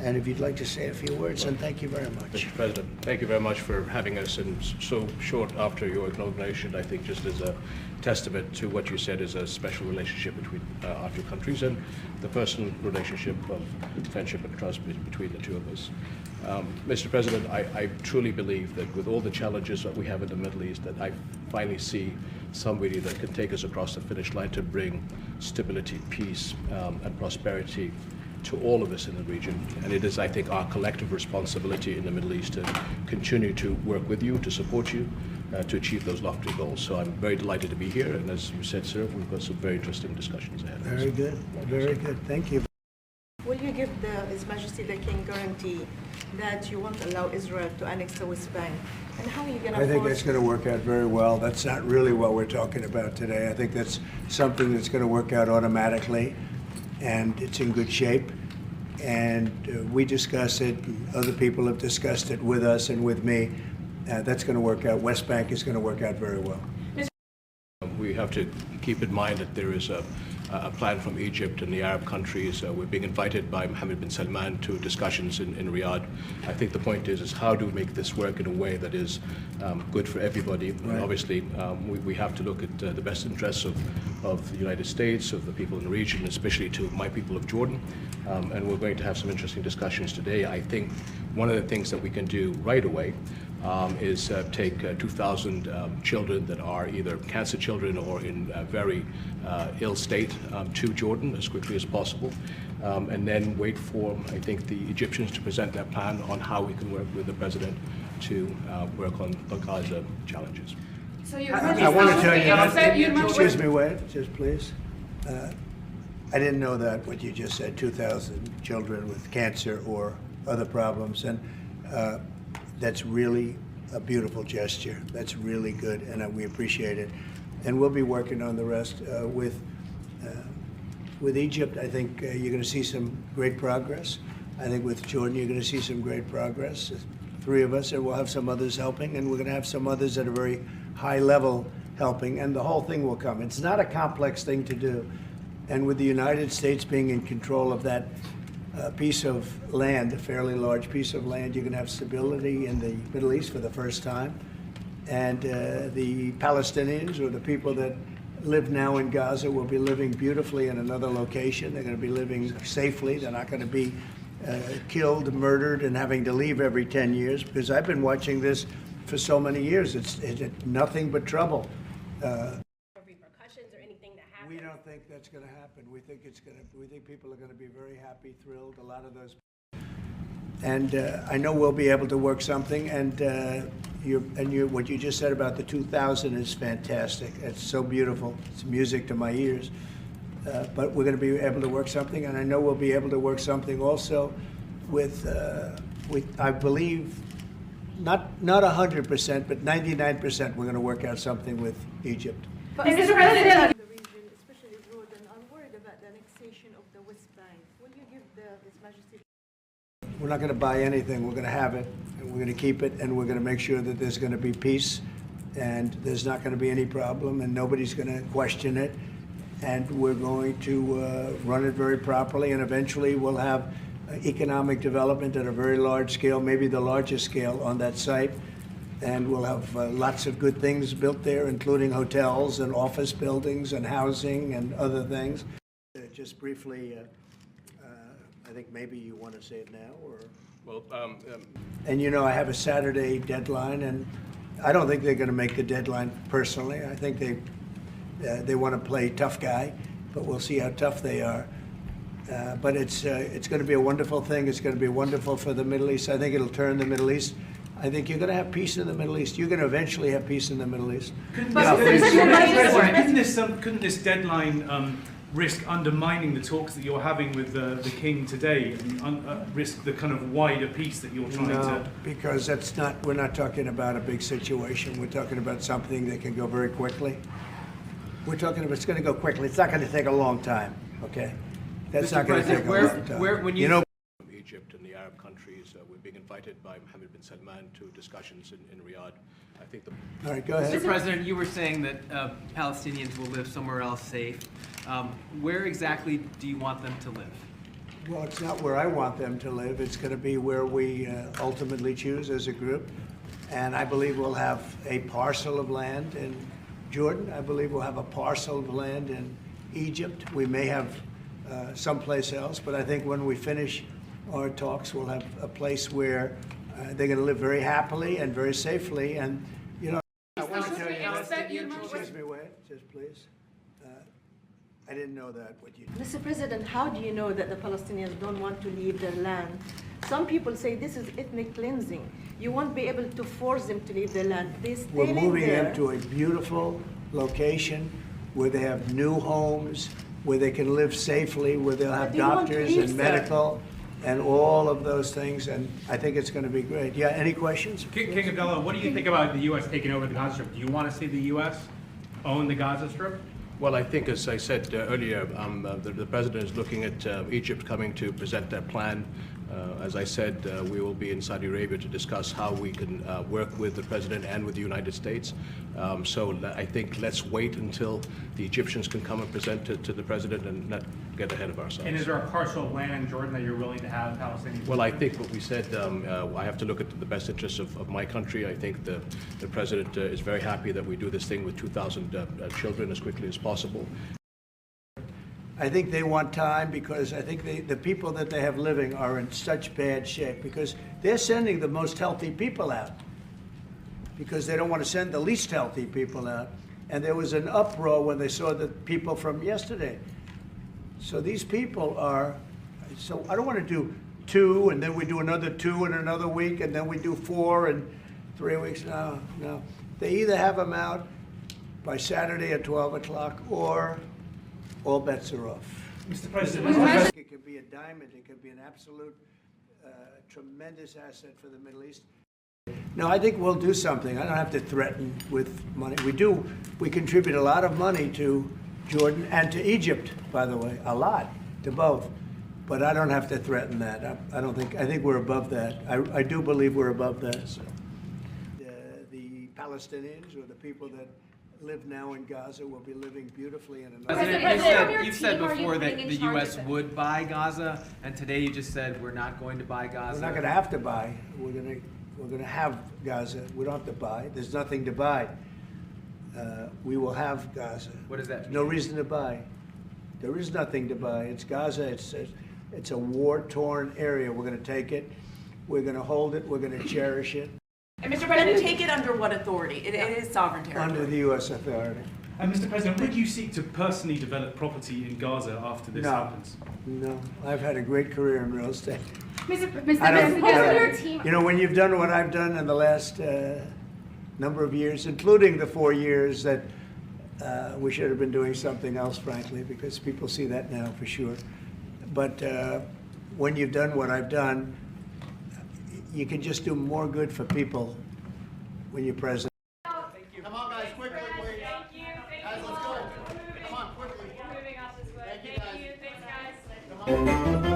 And if you'd like to say a few words, and thank you very much. Mr. President, thank you very much for having us in so short after your inauguration. I think just as a testament to what you said is a special relationship between our two countries and the personal relationship of friendship and trust between the two of us. Mr. President, I truly believe that with all the challenges that we have in the Middle East, that I finally see somebody that can take us across the finish line to bring stability, peace, and prosperity to all of us in the region. And it is, I think, our collective responsibility in the Middle East to continue to work with you, to support you, to achieve those lofty goals. So I'm very delighted to be here, and as you said, sir, we've got some very interesting discussions ahead of us. Very good, very good. Thank you. Will you give His Majesty the King guarantee that you won't allow Israel to annex the West Bank? And how are you going to I think that's going to work out very well. That's not really what we're talking about today. I think that's something that's going to work out automatically, and it's in good shape. And we discuss it, and other people have discussed it with us and with me. That's going to work out. West Bank is going to work out very well. We have to keep in mind that there is a plan from Egypt and the Arab countries. We're being invited by Mohammed bin Salman to discussions in Riyadh. I think the point is how do we make this work in a way that is good for everybody? Right. And obviously, we have to look at the best interests of the United States, of the people in the region, especially to my people of Jordan. And we're going to have some interesting discussions today. I think one of the things that we can do right away is take 2,000 children that are either cancer children or in a very ill state to Jordan as quickly as possible, and then wait for, I think, the Egyptians to present their plan on how we can work with the president to work on the Gaza challenges. So I want to tell you, excuse me, wait, just please. I didn't know that, what you just said, 2,000 children with cancer or other problems, and that's really a beautiful gesture. That's really good, and we appreciate it. And we'll be working on the rest with Egypt. I think you're going to see some great progress. I think with Jordan, you're going to see some great progress. 3 of us, and we'll have some others helping, and we're going to have some others at a very high level helping, and the whole thing will come. It's not a complex thing to do. And with the United States being in control of that piece of land, a fairly large piece of land, you're going to have stability in the Middle East for the first time. And the Palestinians, or the people that live now in Gaza, will be living beautifully in another location. They're going to be living safely. They're not going to be killed, murdered, and having to leave every 10 years, because I've been watching this for so many years. It's nothing but trouble. Repercussions or anything that happens? We don't think that's going to happen. We think people are going to be very happy, thrilled. A lot of those. And I know we'll be able to work something. And what you just said about the 2,000 is fantastic. It's so beautiful. It's music to my ears. But we're going to be able to work something, and I know we'll be able to work something also with I believe, not 100%, but 99%. We're going to work out something with Egypt. But Mr. President, the region, especially Jordan, are worried about the annexation of the West Bank. Will you give His Majesty? We're not going to buy anything. We're going to have it, and we're going to keep it, and we're going to make sure that there's going to be peace, and there's not going to be any problem, and nobody's going to question it. And we're going to run it very properly, and eventually we'll have economic development at a very large scale, maybe the largest scale on that site. And we'll have lots of good things built there, including hotels and office buildings and housing and other things. Just briefly, I think maybe you want to say it now, or? Well, And you know, I have a Saturday deadline, and I don't think they're going to make the deadline personally. I think they want to play tough guy, but we'll see how tough they are. But it's going to be a wonderful thing. It's going to be wonderful for the Middle East. I think it'll turn the Middle East. I think you're going to have peace in the Middle East. You're going to eventually have peace in the Middle East. Couldn't this deadline risk undermining the talks that you're having with the King today, and risk the kind of wider peace that you're trying to? Because we're not talking about a big situation. We're talking about something that can go very quickly. We're talking about it's going to go quickly. It's not going to take a long time, okay? That's not going to take a long time. When you know, from Egypt and the Arab countries, we're being invited by Mohammed bin Salman to discussions in Riyadh. I think All right, go ahead. Mr. President, you were saying that Palestinians will live somewhere else safe. Where exactly do you want them to live? Well, it's not where I want them to live. It's going to be where we ultimately choose as a group. And I believe we'll have a parcel of land in Jordan. I believe we'll have a parcel of land in Egypt. We may have someplace else, but I think when we finish our talks, we'll have a place where they're going to live very happily and very safely. And, you know, I want to tell you, excuse me, wait, just please. I didn't know that, what you did. Mr. President, how do you know that the Palestinians don't want to leave their land? Some people say this is ethnic cleansing. You won't be able to force them to leave their land. They stay We're moving there. them to a beautiful location where they have new homes, where they can live safely, where they'll have But they want to doctors leave, and sir. medical and all of those things, and I think it's going to be great. Yeah, any questions? King Abdullah, what do you think about the U.S. taking over the Gaza Strip? Do you want to see the U.S. own the Gaza Strip? Well, I think, as I said earlier, the president is looking at Egypt coming to present their plan. As I said, we will be in Saudi Arabia to discuss how we can work with the president and with the United States. So I think let's wait until the Egyptians can come and present to the president and not get ahead of ourselves. And is there a parcel of land in Jordan that you're willing to have Palestinians? Well, I think what we said, I have to look at the best interests of my country. I think the president is very happy that we do this thing with 2,000 children as quickly as possible. I think they want time because I think the people that they have living are in such bad shape because they're sending the most healthy people out because they don't want to send the least healthy people out. And there was an uproar when they saw the people from yesterday. So these people are, so I don't want to do 2 and then we do another 2 in another week and then we do 4 in 3 weeks. No. They either have them out by Saturday at 12 o'clock or all bets are off. Mr. President, It could be a diamond. It could be an absolute tremendous asset for the Middle East. No, I think we'll do something. I don't have to threaten with money. We contribute a lot of money to Jordan and to Egypt, by the way, a lot, to both. But I don't have to threaten that. I think we're above that. I do believe we're above that. So, the Palestinians or the people that live now in Gaza will be living beautifully in another. President, you've said before that the U.S. would buy Gaza, and today you just said we're not going to buy Gaza. We're not going to have to buy. We're going to have Gaza. We don't have to buy. There's nothing to buy. We will have Gaza. What does that mean? No reason to buy. There is nothing to buy. It's Gaza. It's a war-torn area. We're going to take it. We're going to hold it. We're going to cherish it. And Mr. President, take it under what authority? It is sovereign territory. Under the U.S. authority. and Mr. President, would you seek to personally develop property in Gaza after this happens? No. I've had a great career in real estate. Mr. I don't- President, your team. You know, when you've done what I've done in the last number of years, including the 4 years that we should have been doing something else, frankly, because people see that now for sure. But when you've done what I've done, you can just do more good for people when you're president. Come on, guys, quickly, please. Thank you. Guys, let's go. Come on, quickly. Moving off this way. Thank you, Thank you. guys. Thanks, guys. Come on.